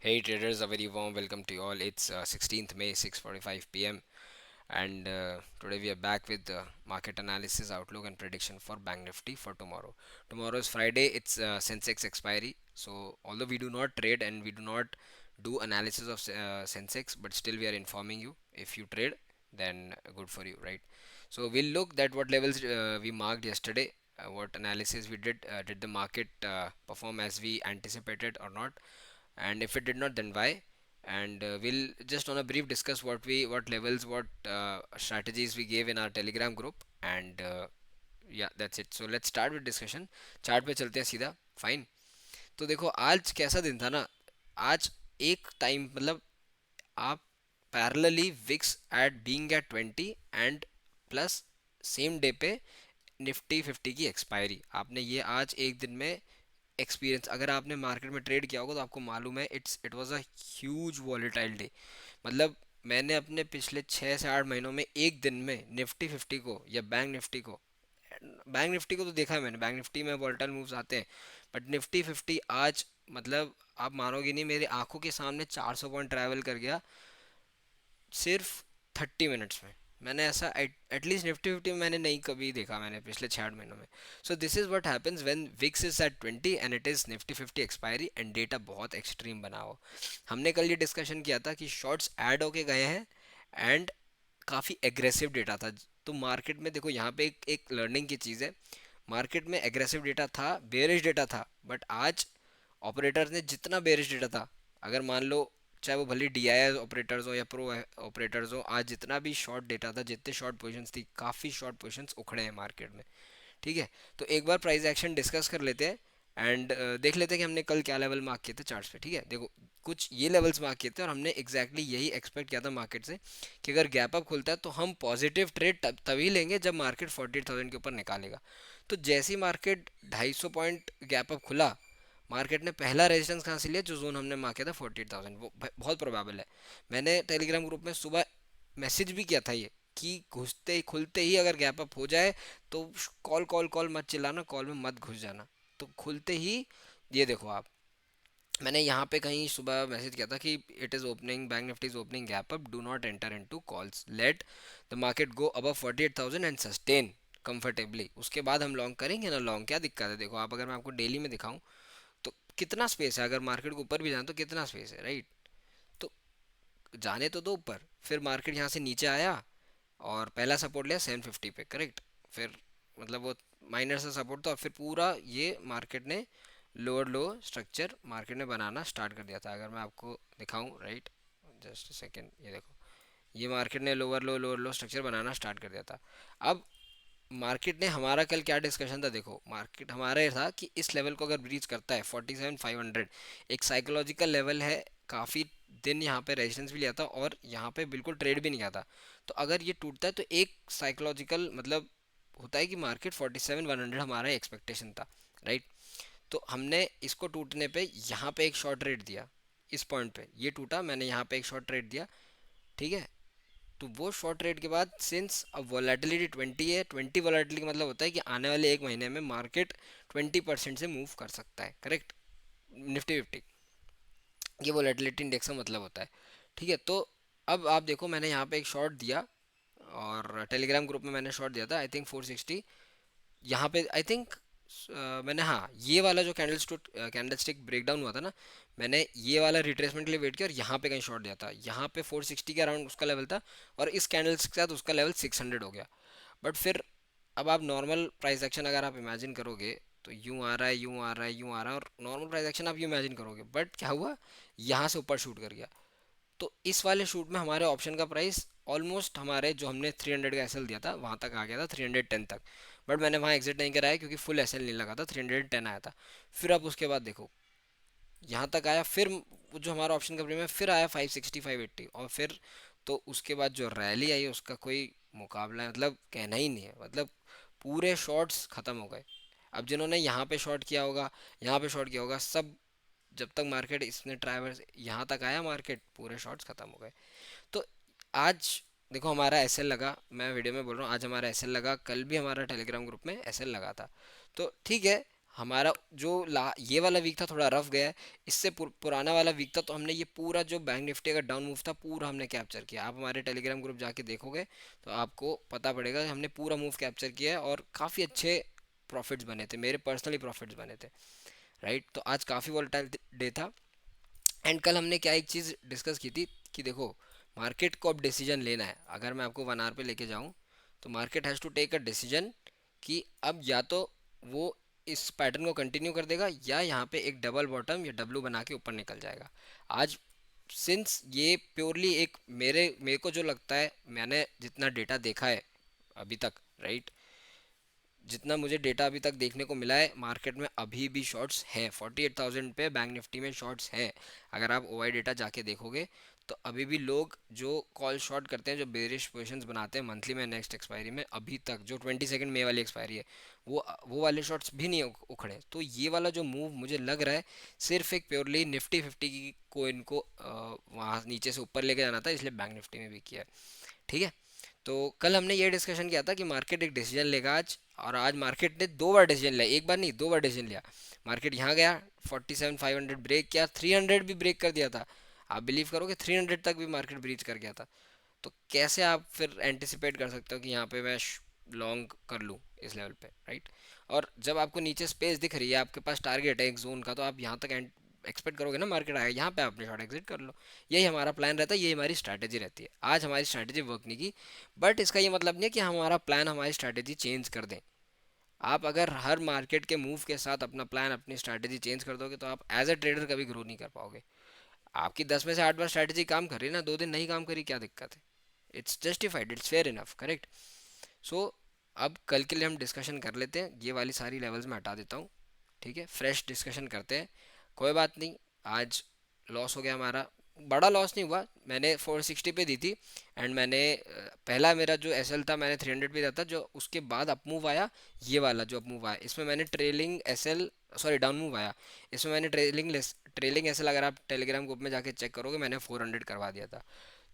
Hey traders, a very warm welcome to you all. It's 16th May, 6:45 p.m. and today we are back with the market analysis, outlook and prediction for Bank Nifty for tomorrow. Tomorrow is Friday. It's Sensex expiry. So although we do not trade and we do not do analysis of Sensex, but still we are informing you. If you trade, then good for you, right? So we'll look at what levels we marked yesterday. What analysis we did. Did the market perform as we anticipated or not? And if it did not, then why? And we'll just on a brief discuss what levels, what strategies we gave in our telegram group. And yeah, that's it. So let's start with discussion. Chart पे चलते हैं सीधा. Fine. तो देखो आज कैसा दिन था ना. आज एक टाइम मतलब आप parallelly VIX at being at 20 and plus same day पे निफ्टी 50 की एक्सपायरी. आपने ये आज एक दिन में एक्सपीरियंस, अगर आपने मार्केट में ट्रेड किया होगा तो आपको मालूम है it was a huge volatile day. मतलब मैंने अपने पिछले 6 से 8 महीनों में एक दिन में निफ्टी 50 को या बैंक निफ्टी को तो देखा है मैंने. बैंक निफ्टी में वॉलेटाइल मूव्स आते हैं, बट निफ्टी 50 आज मतलब आप मानोगे नहीं, मेरी आंखों के सामने 400 पॉइंट ट्रैवल कर गया सिर्फ 30 मिनट्स में. मैंने ऐसा एटलीस्ट निफ्टी 50 में मैंने नहीं कभी देखा मैंने पिछले 6 8 महीनों में. So this is what happens when VIX is at 20 and it is Nifty 50 expiry and data बहुत एक्सट्रीम बना हो. हमने कल ये डिस्कशन किया था कि शॉर्ट्स ऐड होके गए हैं एंड काफ़ी एग्रेसिव डेटा था. तो मार्केट में देखो यहाँ पे एक लर्निंग की चीज़ है. मार्केट में एग्रेसिव डेटा था, बेरिश डेटा था, बट आज ऑपरेटर्स ने जितना बेरिश डेटा था, अगर मान लो चाहे वो भले डी आई ऑपरेटर्स हो या प्रो ऑपरेटर्स हो, आज जितना भी शॉर्ट डेटा था, जितने शॉर्ट पोजीशंस थी, काफ़ी शॉर्ट पोजीशंस उखड़े हैं मार्केट में. ठीक है. तो एक बार प्राइस एक्शन डिस्कस कर लेते हैं एंड देख लेते हैं कि हमने कल क्या लेवल मार्क किए थे चार्ट्स पे. ठीक है. देखो कुछ ये लेवल्स मार्क किए थे और हमने एग्जैक्टली यही एक्सपेक्ट किया था मार्केट से कि अगर गैप अप खुलता है तो हम पॉजिटिव ट्रेड तभी लेंगे जब मार्केट 48,000 के ऊपर निकालेगा. तो जैसी मार्केट 250 पॉइंट गैप अप खुला, मार्केट ने पहला रेजिस्टेंस कहाँ से लिया, जो जोन हमने मार्क किया था 48,000, वो बहुत प्रोबेबल है. मैंने टेलीग्राम ग्रुप में सुबह मैसेज भी किया था ये कि घुसते ही खुलते ही अगर गैप अप हो जाए तो कॉल कॉल कॉल मत चिल्लाना, कॉल में मत घुस जाना. तो खुलते ही ये देखो आप, मैंने यहाँ पे कहीं सुबह मैसेज किया था कि it is opening, bank Nifty is opening gap up, do not enter into calls, let the market go above 48,000 and sustain comfortably. उसके बाद हम लॉन्ग करेंगे ना. लॉन्ग क्या दिक्कत है. देखो आप, अगर मैं आपको डेली में दिखाऊं तो कितना स्पेस है. अगर मार्केट को ऊपर भी जाना तो कितना स्पेस है, राइट. तो जाने तो दो ऊपर. फिर मार्केट यहाँ से नीचे आया और पहला सपोर्ट लिया 750 पे, करेक्ट. फिर मतलब वो माइनर सा सपोर्ट था और फिर पूरा ये मार्केट ने लोअर लो स्ट्रक्चर मार्केट ने बनाना स्टार्ट कर दिया था. अगर मैं आपको दिखाऊं, राइट, जस्ट सेकेंड, ये देखो, ये मार्केट ने लोअर लो स्ट्रक्चर बनाना स्टार्ट कर दिया था. अब मार्केट ने, हमारा कल क्या डिस्कशन था, देखो मार्केट हमारा ये था कि इस लेवल को अगर ब्रीच करता है 47,500, एक साइकोलॉजिकल लेवल है. काफ़ी दिन यहाँ पे रेजिस्टेंस भी लिया था और यहाँ पे बिल्कुल ट्रेड भी नहीं किया था. तो अगर ये टूटता है तो एक साइकोलॉजिकल मतलब होता है कि मार्केट 47,100 हमारा एक्सपेक्टेशन था, राइट. तो हमने इसको टूटने पे यहाँ पे एक शॉर्ट रेट दिया. इस पॉइंट पे ये टूटा, मैंने यहाँ पे एक शॉर्ट रेट दिया. ठीक है. तो वो शॉर्ट रेट के बाद सिंस अब वॉलेटिलिटी 20 है, 20 वॉलेटिलिटी का मतलब होता है कि आने वाले एक महीने में मार्केट 20% से मूव कर सकता है, करेक्ट. निफ्टी 50, ये वॉलेटिलिटी इंडेक्स का मतलब होता है. ठीक है. तो अब आप देखो, मैंने यहाँ पे एक शॉर्ट दिया और टेलीग्राम ग्रुप में मैंने शॉर्ट दिया था आई थिंक 460. यहाँ पे आई थिंक मैंने, हाँ, ये वाला जो कैंडल स्टिक ब्रेकडाउन हुआ था ना, मैंने ये वाला रिट्रेसमेंट के लिए वेट किया और यहाँ पे कहीं शॉर्ट दिया था. यहाँ पे 460 के अराउंड उसका लेवल था और इस कैंडल के साथ उसका लेवल 600 हो गया. बट फिर अब आप नॉर्मल प्राइस एक्शन अगर आप इमेजिन करोगे तो यूं आ रहा है, यूं आ रहा है, यूं आ रहा है, और नॉर्मल प्राइस एक्शन आप यूं इमेजिन करोगे, बट क्या हुआ, यहाँ से ऊपर शूट कर गया. तो इस वाले शूट में हमारे ऑप्शन का प्राइस ऑलमोस्ट, हमारे जो हमने 300 का एसएल दिया था वहाँ तक आ गया था, 310 तक. बट मैंने वहाँ एग्जिट नहीं कराया क्योंकि फुल एसएल नहीं लगा था, 310 आया था. फिर आप उसके बाद देखो यहाँ तक आया, फिर वो जो हमारा ऑप्शन का प्रीमियम फिर आया 560 580, और फिर तो उसके बाद जो रैली आई उसका कोई मुकाबला है, मतलब कहना ही नहीं है. मतलब पूरे शॉट्स खत्म हो गए. अब जिन्होंने यहाँ पे शॉर्ट किया होगा, यहाँ पे शॉर्ट किया होगा, सब जब तक मार्केट इसने ट्राइवर्स यहाँ तक आया, मार्केट पूरे शॉट्स खत्म हो गए. तो आज देखो हमारा एसएल लगा, मैं वीडियो में बोल रहा हूँ, आज हमारा एसएल लगा, कल भी हमारा टेलीग्राम ग्रुप में एसएल लगा था. तो ठीक है, हमारा जो ये वाला वीक था थोड़ा रफ गया है। इससे पुराना वाला वीक था, तो हमने ये पूरा जो बैंक निफ्टी का डाउन मूव था पूरा हमने कैप्चर किया। आप हमारे टेलीग्राम ग्रुप जाके देखोगे तो आपको पता पड़ेगा कि हमने पूरा मूव कैप्चर किया है और काफ़ी अच्छे प्रॉफिट्स बने थे, मेरे पर्सनली प्रॉफिट्स बने थे। राइट, तो आज काफ़ी वोलेटाइल डे था। एंड कल हमने क्या एक चीज़ डिस्कस की थी कि देखो, मार्केट को अब डिसीजन लेना है। अगर मैं आपको 1 आवर पे लेके जाऊँ तो market has to take a decision कि अब या तो वो इस पैटर्न को कंटिन्यू कर देगा या यहाँ पे एक डबल बॉटम या डब्लू बना के ऊपर निकल जाएगा। आज सिंस ये प्योरली एक मेरे मेरे को जो लगता है, मैंने जितना डेटा देखा है अभी तक, राइट, जितना मुझे डेटा अभी तक देखने को मिला है, मार्केट में अभी भी शॉर्ट्स हैं। 48,000 पे बैंक निफ्टी में शॉर्ट्स हैं। अगर आप ओआई डेटा जाके देखोगे तो अभी भी लोग जो कॉल शॉर्ट करते हैं, जो बेरिश पोजीशंस बनाते हैं मंथली में नेक्स्ट एक्सपायरी में, अभी तक जो 22 मई वाली एक्सपायरी है, वो वाले शॉर्ट्स भी नहीं उखड़े। तो ये वाला जो मूव मुझे लग रहा है सिर्फ एक प्योरली निफ्टी 50 की कोइन को वहाँ नीचे से ऊपर लेके जाना था, इसलिए बैंक निफ्टी में भी किया है। ठीक है, तो कल हमने ये डिस्कशन किया था कि मार्केट एक डिसीजन लेगा आज, और आज मार्केट ने 2 बार डिसीजन लिया, एक बार नहीं 2 बार डिसीजन लिया। मार्केट यहाँ गया, 47,500 ब्रेक किया, 300 भी ब्रेक कर दिया था। आप बिलीव करोगे 300 तक भी मार्केट ब्रीच कर गया था। तो कैसे आप फिर एंटिसिपेट कर सकते हो कि यहाँ पे मैं लॉन्ग कर लूँ इस लेवल पे, राइट। और जब आपको नीचे स्पेस दिख रही है, आपके पास टारगेट है एक जोन का, तो आप यहाँ तक एक्सपेक्ट करोगे ना मार्केट आएगा, यहाँ पे आपने शॉर्ट एग्जिट कर लो। यही हमारा प्लान रहता है, यही हमारी स्ट्रैटेजी रहती है। आज हमारी स्ट्रैटेजी वर्क नहीं की, बट इसका ये मतलब नहीं है कि हमारा प्लान हमारी स्ट्रैटेजी चेंज कर दें। आप अगर हर मार्केट के मूव के साथ अपना प्लान अपनी स्ट्रैटेजी चेंज कर दोगे तो आप एज अ ट्रेडर कभी ग्रो नहीं कर पाओगे। आपकी 10 में से 8 बार स्ट्रैटेजी काम कर रही है ना, 2 दिन नहीं काम करी, क्या दिक्कत है? It's justified, it's fair enough, correct. So अब कल के लिए हम डिस्कशन कर लेते हैं, ये वाली सारी लेवल्स मैं हटा देता हूँ। ठीक है, फ्रेश डिस्कशन करते हैं। कोई बात नहीं, आज लॉस हो गया हमारा, बड़ा लॉस नहीं हुआ। मैंने 460 पे दी थी, एंड मैंने पहला मेरा जो एसएल था मैंने 300 पे दिया था, जो उसके बाद अप मूव आया, ये वाला जो अप मूव आया इसमें मैंने trailing SL, sorry down move आया, इसमें मैंने ट्रेलिंग एसएल, अगर आप टेलीग्राम ग्रुप में जाके चेक करोगे, मैंने 400 करवा दिया था।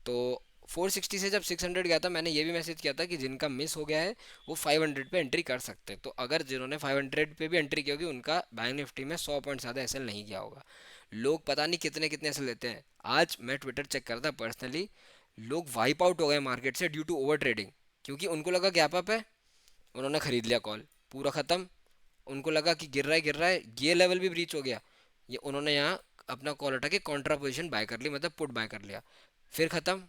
तो 460 से जब 600 गया था, मैंने ये भी मैसेज किया था कि जिनका मिस हो गया है वो 500 पे एंट्री कर सकते हैं। तो अगर जिन्होंने 500 पे भी एंट्री की होगी, उनका बैंक निफ्टी में 100 पॉइंट ज़्यादा एसएल नहीं गया होगा। लोग पता नहीं कितने कितने एसएल लेते हैं। आज मैं ट्विटर चेक करता पर्सनली, लोग वाइप आउट हो गए मार्केट से ड्यू टू ओवर ट्रेडिंग, क्योंकि उनको लगा गैप अप है, उन्होंने खरीद लिया कॉल, पूरा ख़त्म। उनको लगा कि गिर रहा है, ये लेवल भी ब्रीच हो गया, ये उन्होंने यहाँ अपना कॉल हटा के कॉन्ट्रा पोजिशन बाय कर ली, मतलब पुट बाय कर लिया, फिर ख़त्म।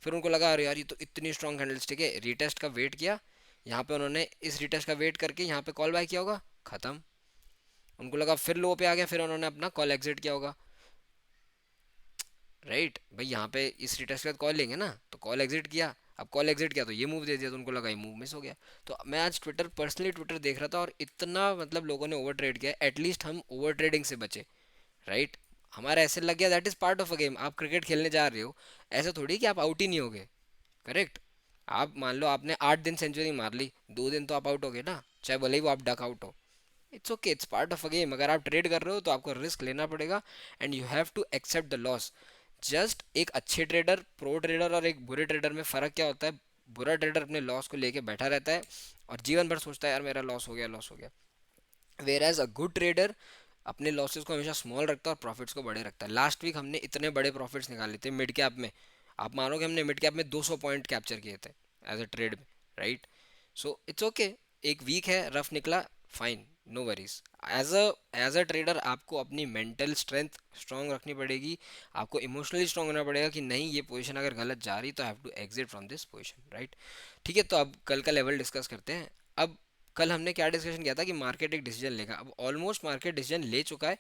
फिर उनको लगा अरे यार ये तो इतनी स्ट्रॉन्ग कैंडलस्टिक है, रीटेस्ट का वेट किया, यहाँ पे उन्होंने इस रीटेस्ट का वेट करके यहाँ पे कॉल बाय किया होगा, ख़त्म। उनको लगा फिर लो पे आ गया, फिर उन्होंने अपना कॉल एग्जिट किया होगा, राइट भाई। यहाँ पे इस रिटेस्ट के बाद कॉल लेंगे ना, तो कॉल एग्जिट किया, अब कॉल एग्जिट किया तो ये मूव दे दिया, तो उनको लगा ये मूव मिस हो गया। तो मैं आज ट्विटर पर्सनली ट्विटर देख रहा था, और इतना मतलब लोगों ने ओवर ट्रेड किया, एटलीस्ट हम ओवर ट्रेडिंग से बचे, राइट। हमारा ऐसे लग गया, that is part of a game. आप क्रिकेट खेलने जा रहे हो, ऐसा थोड़ी कि आप आउट ही नहीं होगे, करेक्ट। आप मान लो आपने 8 दिन सेंचुरी मार ली, 2 दिन तो आप आउट हो गए ना, चाहे भले ही वो आप डक आउट हो। It's okay, it's part of a game. अगर आप ट्रेड कर रहे हो तो आपको रिस्क लेना पड़ेगा, and you have to accept the loss. Just एक अच्छे ट्रेडर, प्रो ट्रेडर और एक बुरे ट्रेडर में फ़र्क क्या होता है? बुरा ट्रेडर अपने लॉस को लेके बैठा रहता है और जीवन भर सोचता है यार मेरा लॉस हो गया, लॉस हो गया। Where as a good trader अपने लॉसेस को हमेशा स्मॉल रखता है और प्रॉफिट्स को बड़े रखता है। लास्ट वीक हमने इतने बड़े प्रॉफिट्स निकाले थे मिड कैप में, आप मानोगे हमने मिड कैप में 200 पॉइंट कैप्चर किए थे एज अ ट्रेड में, राइट। सो इट्स ओके, एक वीक है, रफ निकला, fine, no worries. As a trader आपको अपनी मेंटल स्ट्रेंथ स्ट्रांग रखनी पड़ेगी, आपको इमोशनली स्ट्रांग होना पड़ेगा कि नहीं ये पोजीशन अगर गलत जा रही तो I have to exit from this position, right. ठीक है, तो अब कल का लेवल डिस्कस करते हैं। अब कल हमने क्या डिस्कशन किया था कि मार्केट एक डिसीजन लेगा, अब ऑलमोस्ट मार्केट डिसीजन ले चुका है।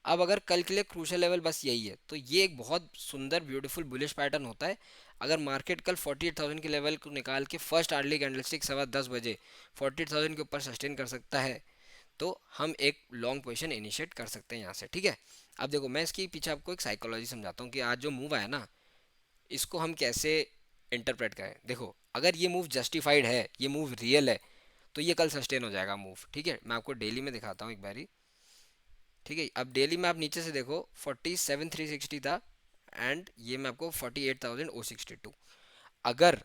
अब अगर कल के लिए क्रूशियल लेवल बस यही है, तो ये एक बहुत सुंदर ब्यूटीफुल बुलिश पैटर्न होता है। अगर मार्केट कल 48,000 के लेवल को निकाल के फर्स्ट अर्ली कैंडलस्टिक 10:15 बजे 48,000 के ऊपर सस्टेन कर सकता है, तो हम एक लॉन्ग पोजीशन इनिशिएट कर सकते हैं यहाँ से, ठीक है। अब देखो, मैं इसके पीछे आपको एक साइकोलॉजी समझाता हूँ कि आज जो मूव आया ना, इसको हम कैसे इंटरप्रेट करें। देखो, अगर ये मूव जस्टिफाइड है, ये मूव रियल है, तो ये कल सस्टेन हो जाएगा मूव, ठीक है। मैं आपको डेली में दिखाता हूँ एक बारी, ठीक है। अब डेली में आप नीचे से देखो, 47,360 था, एंड ये मैं आपको 48,062। अगर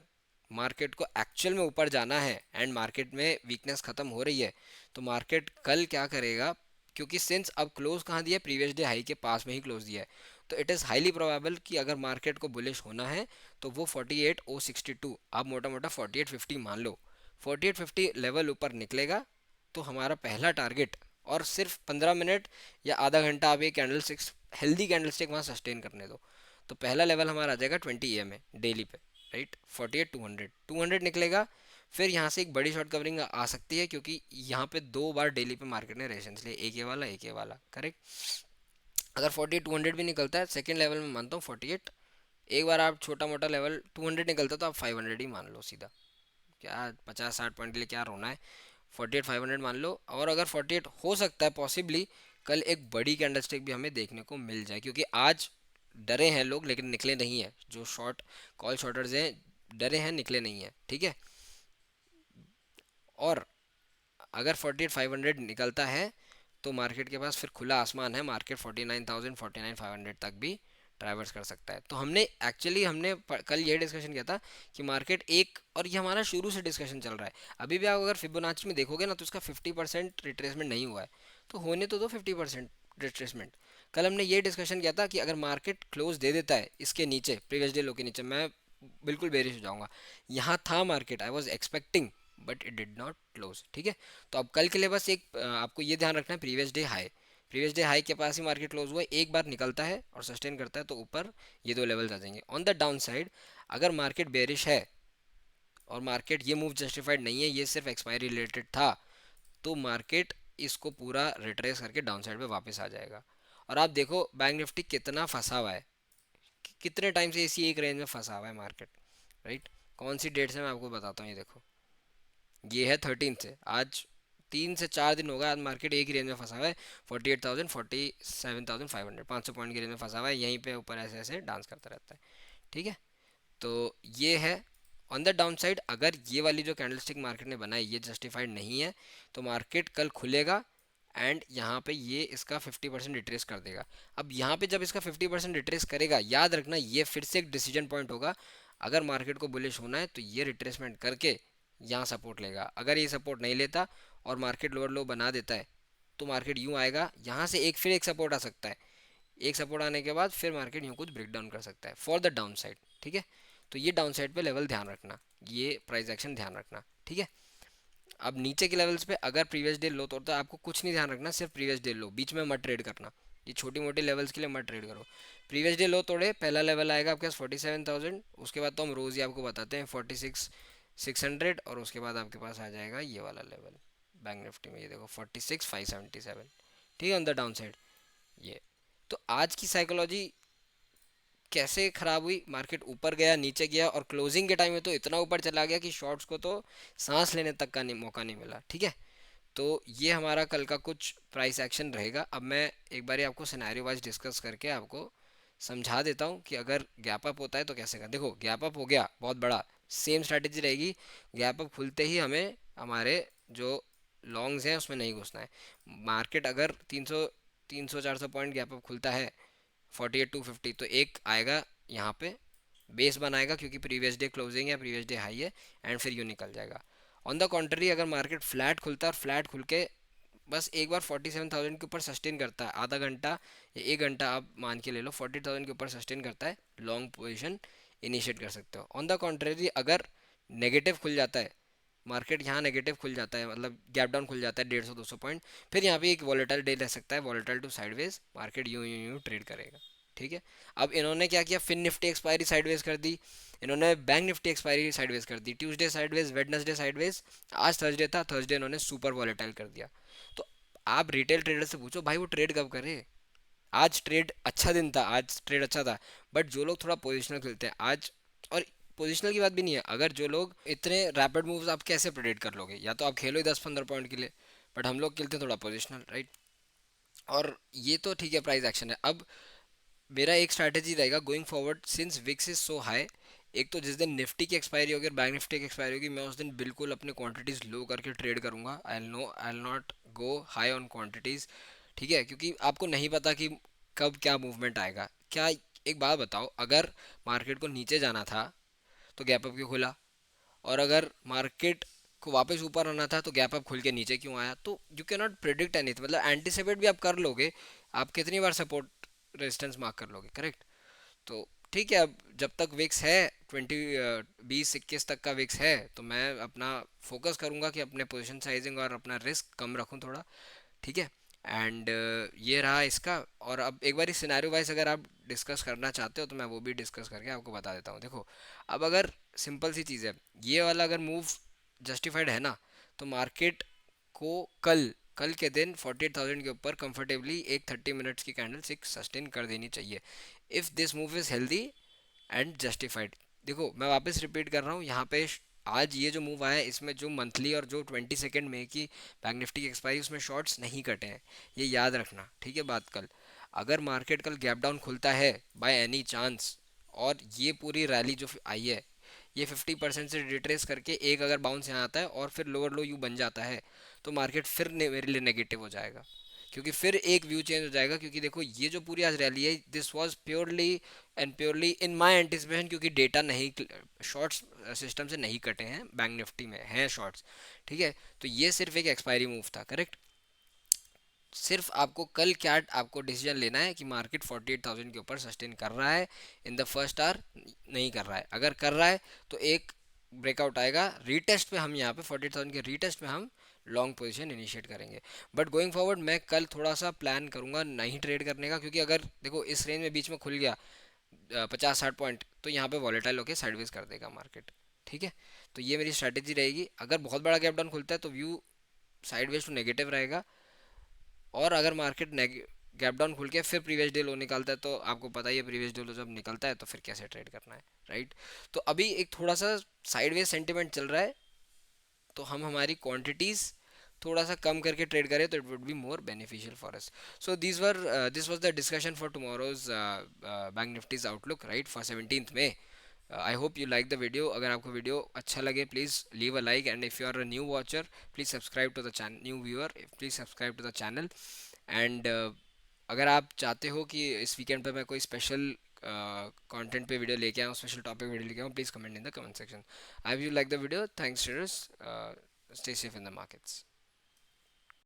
मार्केट को एक्चुअल में ऊपर जाना है एंड मार्केट में वीकनेस खत्म हो रही है, तो मार्केट कल क्या करेगा, क्योंकि सिंस अब क्लोज कहाँ दिया है, प्रीवियस डे हाई के पास में ही क्लोज दिया है, तो इट इज़ हाईली प्रोबेबल कि अगर मार्केट को बुलिश होना है तो वो 48,062, आप मोटा मोटा 4850 मान लो, 4850 लेवल ऊपर निकलेगा तो हमारा पहला टारगेट, और सिर्फ 15 मिनट या आधा घंटा आप ये candle sticks, healthy candle stick वहाँ सस्टेन करने दो, तो पहला लेवल हमारा आ जाएगा 20 AM में डेली पे, राइट, 48,200 निकलेगा। फिर यहाँ से एक बड़ी शॉर्ट कवरिंग आ सकती है, क्योंकि यहाँ पे दो बार डेली पे मार्केट ने रेशंस लिए, एक ये वाला एक ये वाला, करेक्ट। अगर 48,200 भी निकलता है सेकंड लेवल में, मानता हूँ 48, एक बार आप छोटा मोटा लेवल 200 निकलता तो आप 500 ही मान लो सीधा, क्या 50-60 पॉइंट के लिए क्या रोना है, 48,500 मान लो। और अगर 48 हो सकता है पॉसिबली कल एक बड़ी कैंडलस्टिक भी हमें देखने को मिल जाए, क्योंकि आज डरे हैं लोग लेकिन निकले नहीं है, जो शॉर्ट कॉल शॉर्टर्स हैं डरे हैं निकले नहीं है, ठीक है। और अगर 48,500 निकलता है तो मार्केट के पास फिर खुला आसमान है, मार्केट 49,000 49,500 तक भी ट्रैवर्स कर सकता है। तो हमने एक्चुअली हमने कल ये डिस्कशन किया था कि मार्केट एक, और ये हमारा शुरू से डिस्कशन चल रहा है, अभी भी आप अगर फिबोनाची में देखोगे ना तो उसका 50% रिट्रेसमेंट नहीं हुआ है, तो होने तो दो 50% रिट्रेसमेंट। कल हमने ये डिस्कशन किया था कि अगर मार्केट क्लोज दे देता है इसके नीचे, प्रीवियस डे लो के नीचे, मैं बिल्कुल बेरिश हो जाऊंगा। यहाँ था market, I was expecting, but it did not close, ठीक है। तो अब कल के लिए बस एक आपको ये ध्यान रखना है, प्रीवियस डे हाई के पास ही मार्केट क्लोज हुआ है, एक बार निकलता है और सस्टेन करता है तो ऊपर ये दो लेवल्स आ जाएंगे। ऑन द डाउन साइड अगर मार्केट बेरिश है और मार्केट ये मूव जस्टिफाइड नहीं है, ये सिर्फ एक्सपायरी रिलेटेड था, तो मार्केट इसको पूरा रिट्रेस करके डाउन साइड पे वापस आ जाएगा। और आप देखो बैंक निफ्टी कितना फंसा हुआ है, कितने टाइम से इसी एक रेंज में फंसा हुआ है मार्केट, राइट। कौन सी डेट से मैं आपको बताता हूँ, ये देखो, ये है 13 से, आज 3 से 4 दिन होगा, आज मार्केट एक ही रेंज में फंसा हुआ है, 48,000 47,500, 500 पॉइंट की रेंज में फंसा हुआ है, यहीं पे ऊपर ऐसे ऐसे डांस करता रहता है, ठीक है। तो ये है ऑन द डाउन साइड, अगर ये वाली जो कैंडलस्टिक मार्केट ने बनाई ये जस्टिफाइड नहीं है तो मार्केट कल खुलेगा एंड यहाँ पे ये इसका 50% रिट्रेस कर देगा। अब यहाँ पे जब इसका 50% रिट्रेस करेगा, याद रखना ये फिर से एक डिसीजन पॉइंट होगा, अगर मार्केट को बुलिश होना है तो ये रिट्रेसमेंट करके यहाँ सपोर्ट लेगा, अगर ये सपोर्ट नहीं लेता और मार्केट लोअर लो बना देता है तो मार्केट यूँ आएगा, यहाँ से एक फिर एक सपोर्ट आ सकता है, एक सपोर्ट आने के बाद फिर मार्केट यूँ कुछ ब्रेक डाउन कर सकता है फॉर द डाउन साइड, ठीक है। तो ये डाउन साइड पे लेवल ध्यान रखना, ये प्राइस एक्शन ध्यान रखना, ठीक है। अब नीचे के लेवल्स पे अगर प्रीवियस डे लो तोड़ता है, आपको कुछ नहीं ध्यान रखना, सिर्फ प्रीवियस डे लो, बीच में मत ट्रेड करना, ये छोटी मोटी लेवल्स के लिए मत ट्रेड करो। प्रीवियस डे लो तोड़े, पहला लेवल आएगा आपके पास 47,000, उसके बाद तो हम रोज़ ही आपको बताते हैं 46,600, और उसके बाद आपके पास आ जाएगा ये वाला लेवल बैंक निफ्टी में, ये देखो 46,577, ठीक है, ऑन द डाउन साइड ये। तो आज की साइकोलॉजी कैसे खराब हुई, मार्केट ऊपर गया नीचे गया और क्लोजिंग के टाइम में तो इतना ऊपर चला गया कि शॉर्ट्स को तो सांस लेने तक का नहीं, मौका नहीं मिला, ठीक है। तो ये हमारा कल का कुछ प्राइस एक्शन रहेगा। अब मैं एक बार आपको सिनेरियो वाइज डिस्कस करके आपको समझा देता हूँ कि अगर गैप अप होता है तो कैसे कर, देखो गैप अप हो गया बहुत बड़ा, सेम स्ट्रैटेजी रहेगी, गैप अप खुलते ही हमें हमारे जो लॉन्ग्स हैं उसमें नहीं घुसना है। मार्केट अगर 300 पॉइंट गैप अप खुलता है 48,250, तो एक आएगा यहाँ पे बेस बनाएगा, क्योंकि प्रीवियस डे क्लोजिंग है, प्रीवियस डे हाई है, एंड फिर यूँ निकल जाएगा। ऑन द कॉन्ट्री अगर मार्केट फ्लैट खुलता है और फ्लैट खुल के बस एक बार 47,000 के ऊपर सस्टेन करता है, आधा घंटा या एक घंटा आप मान के ले लो, 40,000 के ऊपर सस्टेन करता है, लॉन्ग पोजिशन इनिशिएट कर सकते हो। ऑन द कॉन्ट्रेरी अगर नेगेटिव खुल जाता है मार्केट, यहाँ नेगेटिव खुल जाता है, मतलब गैप डाउन खुल जाता है 150-200 पॉइंट, फिर यहाँ पे एक वॉलेटाइल डे रह सकता है, वॉलेटाइल टू साइडवेज, मार्केट यूँ यूँ यूँ ट्रेड करेगा, ठीक है। अब इन्होंने क्या किया, फिन निफ्टी एक्सपायरी साइडवेज कर दी, इन्होंने बैंक निफ्टी एक्सपायरी साइडवेज कर दी, ट्यूसडे साइडवेज, वेडनेसडे साइडवेज, आज थर्सडे था, थर्सडे इन्होंने सुपर वॉलेटाइल कर दिया। तो आप रिटेल ट्रेडर से पूछो भाई वो ट्रेड कब करे, आज ट्रेड अच्छा दिन था, आज ट्रेड अच्छा था, बट जो लोग थोड़ा पोजिशनल खेलते हैं आज, और पोजिशनल की बात भी नहीं है, अगर जो लोग इतने रैपिड मूव्स आप कैसे प्रेडिक्ट कर लोगे, या तो आप खेलो ही 10-15 पॉइंट के लिए, बट हम लोग खेलते हैं थोड़ा पोजिशनल, राइट। और ये तो ठीक है प्राइस एक्शन है। अब मेरा एक स्ट्रैटेजी रहेगा going forward, since VIX is so high, एक तो जिस दिन निफ्टी की एक्सपायरी होगी और बैंक निफ्टी की एक्सपायरी होगी, मैं उस दिन बिल्कुल अपने क्वांटिटीज़ लो करके ट्रेड करूंगा, I will not go high on quantities, ठीक है, क्योंकि आपको नहीं पता कि कब क्या मूवमेंट आएगा। क्या, एक बात बताओ, अगर मार्केट को नीचे जाना था तो गैप अप क्यों खुला, और अगर मार्केट को वापस ऊपर आना था तो गैप अप खुल के नीचे क्यों आया, तो you can not predict anything, मतलब एंटिसिपेट भी आप कर लोगे, आप कितनी बार सपोर्ट रेजिस्टेंस मार्क कर लोगे, करेक्ट। तो ठीक है, अब जब तक विक्स है 20 20 21 तक का विक्स है, तो मैं अपना फोकस करूंगा कि अपने पोजीशन साइजिंग और अपना रिस्क कम रखूं थोड़ा, ठीक है। एंड ये रहा इसका। और अब एक बार सिनेरियो वाइज अगर आप डिस्कस करना चाहते हो तो मैं वो भी डिस्कस करके आपको बता देता हूँ। देखो, अब अगर सिंपल सी चीज़ है, ये वाला अगर मूव जस्टिफाइड है ना, तो मार्केट को कल कल के दिन 48,000 के ऊपर कंफर्टेबली एक 30 मिनट्स की कैंडल सिक्स सस्टेन कर देनी चाहिए, if this move is healthy and justified. देखो मैं वापस रिपीट कर रहा हूँ यहाँ पे, आज ये जो मूव आया है इसमें जो मंथली और जो 20 सेकेंड में की बैंक निफ्टी की एक्सपायरी उसमें शॉर्ट्स नहीं कटे हैं, ये याद रखना, ठीक है। बात कल अगर मार्केट कल गैप डाउन खुलता है बाय एनी चांस, और ये पूरी रैली जो आई है ये 50% से रिट्रेस करके एक अगर बाउंस यहाँ आता है और फिर लोअर लो यू बन जाता है, तो मार्केट फिर मेरे लिए नेगेटिव हो जाएगा, क्योंकि फिर एक व्यू चेंज हो जाएगा। क्योंकि देखो ये जो पूरी आज रैली है, this was purely and purely in my anticipation, क्योंकि डेटा नहीं, शॉर्ट्स सिस्टम से नहीं कटे हैं, बैंक निफ्टी में हैं शॉर्ट्स, ठीक है। तो ये सिर्फ एक एक्सपायरी मूव था, करेक्ट। सिर्फ आपको कल क्या आपको डिसीजन लेना है कि मार्केट 48,000 के ऊपर सस्टेन कर रहा है इन द फर्स्ट आवर, नहीं कर रहा है। अगर कर रहा है तो एक ब्रेकआउट आएगा रीटेस्ट पे, हम यहाँ पे 48,000 के रीटेस्ट पे हम लॉन्ग पोजीशन इनिशिएट करेंगे। बट गोइंग फॉरवर्ड मैं कल थोड़ा सा प्लान करूंगा नहीं ट्रेड करने का, क्योंकि अगर देखो इस रेंज में बीच में खुल गया 50 60 पॉइंट, तो यहाँ पे वॉलेटाइल होकर साइडवेज कर देगा मार्केट, ठीक है। तो ये मेरी स्ट्रैटेजी रहेगी। अगर बहुत बड़ा गैप डाउन खुलता है तो व्यू साइडवेज टू नेगेटिव रहेगा, और अगर मार्केट गैप डाउन खुल के फिर प्रीवियस डे लो निकालता है, तो आपको पता ही है प्रीवियस डे लो जब निकलता है तो फिर कैसे ट्रेड करना है, राइट। तो अभी एक थोड़ा सा साइडवेज सेंटिमेंट चल रहा है, तो हम हमारी क्वांटिटीज थोड़ा सा कम करके ट्रेड करें तो it would be more beneficial for us. So this was the discussion for tomorrow's bank Nifty's outlook, right, for 17th May। I hope you like the video. अगर आपको वीडियो अच्छा लगे please leave a like, and if you are a new watcher please subscribe to the channel, new viewer please subscribe to the channel. And अगर आप चाहते हो कि इस वीकेंड पे मैं कोई स्पेशल कंटेंट पे वीडियो लेके आऊँ, स्पेशल टॉपिक वीडियो लेके आऊँ, please comment in the comment section. I you like the video, thanks, stay safe in the markets.